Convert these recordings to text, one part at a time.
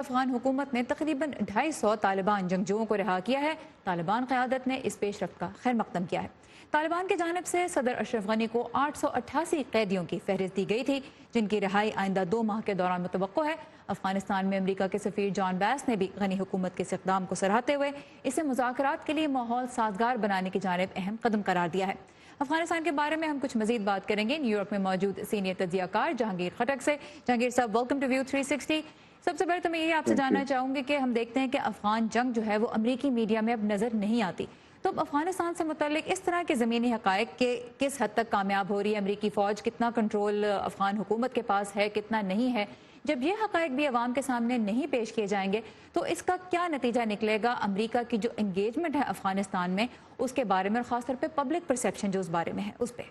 افغان حکومت نے تقریباً 250 طالبان جنگجوؤں کو رہا کیا ہے۔ طالبان قیادت نے اس پیش رفت کا خیر مقدم کیا ہے۔ طالبان کی جانب سے صدر اشرف غنی کو 888 قیدیوں کی فہرست دی گئی تھی، جن کی رہائی آئندہ 2 ماہ کے دوران متوقع ہے۔ افغانستان میں امریکہ کے سفیر جان بیس نے بھی غنی حکومت کے اس اقدام کو سراہتے ہوئے اسے مذاکرات کے لیے ماحول سازگار بنانے کی جانب اہم قدم قرار دیا ہے۔ افغانستان کے بارے میں ہم کچھ مزید بات کریں گے نیو یارک میں موجود سینئر تجزیہ کار جہانگیر خٹک سے۔ جہانگیر صاحب، ویلکم ٹو ویو 360۔ سب سے پہلے تو میں یہ آپ سے جاننا چاہوں گی کہ ہم دیکھتے ہیں کہ افغان جنگ جو ہے وہ امریکی میڈیا میں اب نظر نہیں آتی، تو اب افغانستان سے متعلق اس طرح کے زمینی حقائق کے کس حد تک کامیاب ہو رہی ہے؟ امریکی فوج کتنا کنٹرول افغان حکومت کے پاس ہے، کتنا نہیں ہے؟ جب یہ حقائق بھی عوام کے سامنے نہیں پیش کیے جائیں گے تو اس کا کیا نتیجہ نکلے گا؟ امریکہ کی جو انگیجمنٹ ہے افغانستان میں اس کے بارے میں، اور خاص طور پہ پبلک پرسیپشن جو اس بارے میں ہے اس پہ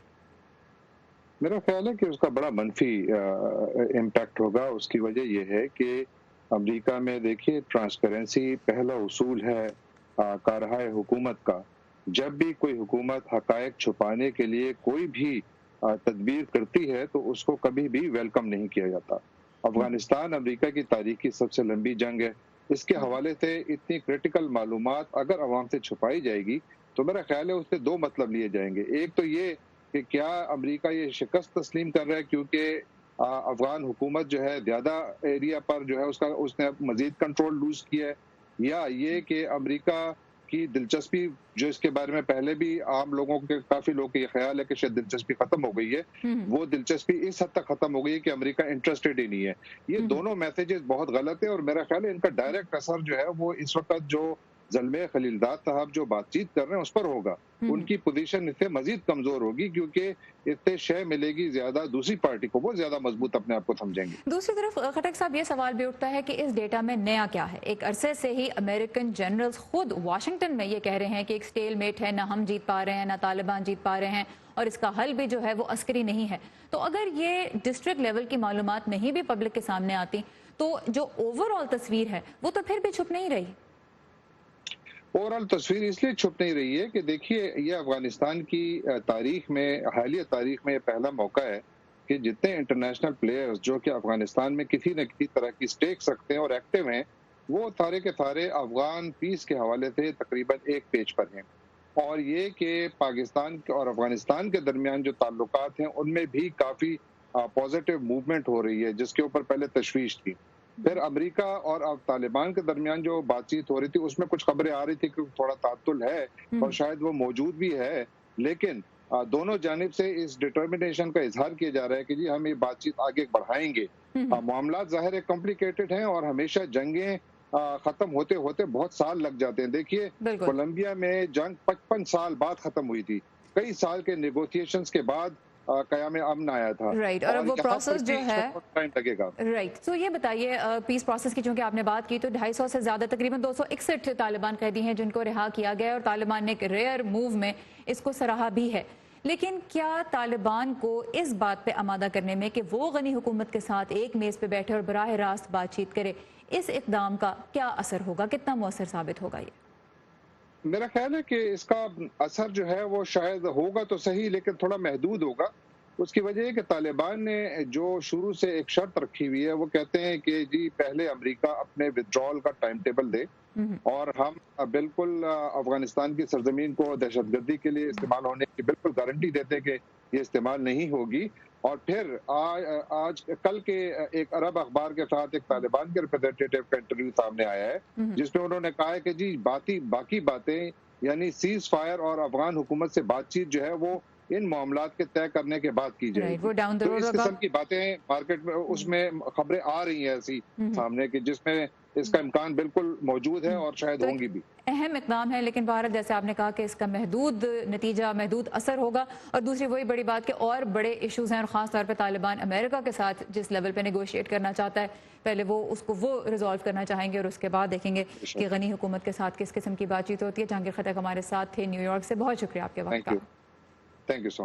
میرا خیال ہے کہ اس کا بڑا منفی امپیکٹ ہوگا۔ اس کی وجہ یہ ہے کہ امریکہ میں دیکھیے ٹرانسپیرنسی پہلا اصول ہے کارروائی حکومت کا۔ جب بھی کوئی حکومت حقائق چھپانے کے لیے کوئی بھی تدبیر کرتی ہے تو اس کو کبھی بھی ویلکم نہیں کیا جاتا۔ افغانستان امریکہ کی تاریخ کی سب سے لمبی جنگ ہے۔ اس کے حوالے سے اتنی کریٹیکل معلومات اگر عوام سے چھپائی جائے گی تو میرا خیال ہے اس سے 2 مطلب لیے جائیں گے۔ ایک تو یہ کہ کیا امریکہ یہ شکست تسلیم کر رہا ہے کیونکہ افغان حکومت جو ہے زیادہ ایریا پر جو ہے اس نے مزید کنٹرول لوز کیا ہے، یا یہ کہ امریکہ کی دلچسپی جو اس کے بارے میں پہلے بھی عام لوگوں کے کافی لوگوں کا یہ خیال ہے کہ شاید دلچسپی ختم ہو گئی ہے، وہ دلچسپی اس حد تک ختم ہو گئی ہے کہ امریکہ انٹرسٹڈ ہی نہیں ہے۔ یہ دونوں میسیجز بہت غلط ہیں اور میرا خیال ہے ان کا ڈائریکٹ اثر جو ہے وہ اس وقت جو زلمے خلیلزاد صاحب جو بات چیت کر رہے ہیں اس پر ہوگا۔ ان کی پوزیشن اس سے مزید کمزور ہوگی کیونکہ اس سے شے ملے گی زیادہ دوسری پارٹی کو، وہ زیادہ مضبوط اپنے آپ کو سمجھیں گے۔ دوسری طرف خٹک صاحب، یہ سوال بھی اٹھتا ہے کہ اس ڈیٹا میں نیا کیا ہے؟ ایک عرصے سے ہی امریکن جنرلز خود واشنگٹن میں یہ کہہ رہے ہیں کہ ایک سٹیل میٹ ہے، نہ ہم جیت پا رہے ہیں نہ طالبان جیت پا رہے ہیں، اور اس کا حل بھی جو ہے وہ عسکری نہیں ہے۔ تو اگر یہ ڈسٹرکٹ لیول کی معلومات نہیں بھی پبلک کے سامنے آتی تو جو اوور آل تصویر ہے وہ تو پھر بھی چھپ نہیں رہی۔ اوورآل تصویر اس لیے چھپ نہیں رہی ہے کہ دیکھیے یہ افغانستان کی تاریخ میں، حالیہ تاریخ میں یہ پہلا موقع ہے کہ جتنے انٹرنیشنل پلیئرز جو کہ افغانستان میں کسی نہ کسی طرح کی سٹیکس رکھتے ہیں اور ایکٹیو ہیں، وہ سارے کے سارے افغان پیس کے حوالے سے تقریباً ایک پیج پر ہیں۔ اور یہ کہ پاکستان اور افغانستان کے درمیان جو تعلقات ہیں ان میں بھی کافی پازیٹیو موومنٹ ہو رہی ہے، جس کے اوپر پہلے تشویش تھی۔ پھر امریکہ اور طالبان کے درمیان جو بات چیت ہو رہی تھی اس میں کچھ خبریں آ رہی تھی کہ تھوڑا تعطل ہے اور شاید وہ موجود بھی ہے، لیکن دونوں جانب سے اس ڈٹرمنیشن کا اظہار کیا جا رہا ہے کہ جی ہم یہ بات چیت آگے بڑھائیں گے۔ معاملات ظاہر ہے کمپلیکیٹڈ ہیں اور ہمیشہ جنگیں ختم ہوتے ہوتے بہت سال لگ جاتے ہیں۔ دیکھیے کولمبیا میں جنگ 55 سال بعد ختم ہوئی تھی، کئی سال کے نیگوشیشنز کے بعد قیام امن آیا تھا، اور اب وہ پروسیس جو ہے ٹائم لگے گا۔ تو یہ بتائیے پیس پروسیس کی چونکہ آپ نے بات کی تو 250 سے زیادہ تقریباً 261 طالبان قیدی ہیں جن کو رہا کیا گیا، اور طالبان نے ایک ریئر موو میں اس کو سراہا بھی ہے۔ لیکن کیا طالبان کو اس بات پہ آمادہ کرنے میں کہ وہ غنی حکومت کے ساتھ ایک میز پہ بیٹھے اور براہ راست بات چیت کرے، اس اقدام کا کیا اثر ہوگا؟ کتنا مؤثر ثابت ہوگا یہ؟ میرا خیال ہے کہ اس کا اثر جو ہے وہ شاید ہوگا تو صحیح لیکن تھوڑا محدود ہوگا۔ اس کی وجہ ہے کہ طالبان نے جو شروع سے ایک شرط رکھی ہوئی ہے، وہ کہتے ہیں کہ جی پہلے امریکہ اپنے ودرول کا ٹائم ٹیبل دے اور ہم بالکل افغانستان کی سرزمین کو دہشت گردی کے لیے استعمال ہونے کی بالکل گارنٹی دیتے ہیں کہ یہ استعمال نہیں ہوگی۔ اور پھر کل کے ایک عرب اخبار کے ساتھ ایک طالبان کے ریپرزینٹیٹیو کا انٹرویو سامنے آیا ہے جس میں انہوں نے کہا ہے کہ جی باقی باتیں یعنی سیز فائر اور افغان حکومت سے بات چیت جو ہے وہ ان معاملات کے طے کرنے کے بعد کی جائے گی۔ تو اس قسم کی باتیں مارکیٹ میں اس میں خبریں آ رہی ہیں ایسی سامنے کی جس میں اس کا امکان بالکل موجود ہے اور شاید ہوں گی بھی۔ اہم اقدام ہے لیکن بھارت جیسے آپ نے کہا کہ اس کا محدود نتیجہ، محدود اثر ہوگا، اور دوسری وہی بڑی بات کہ اور بڑے ایشوز ہیں، اور خاص طور پہ طالبان امریکہ کے ساتھ جس لیول پہ نیگوشیٹ کرنا چاہتا ہے پہلے وہ اس کو ریزالو کرنا چاہیں گے اور اس کے بعد دیکھیں گے کہ غنی حکومت کے ساتھ کس قسم کی بات چیت ہوتی ہے۔ جہانگیر خٹک ہمارے ساتھ تھے نیو یارک سے، بہت شکریہ آپ کے وقت کا۔ Thank you so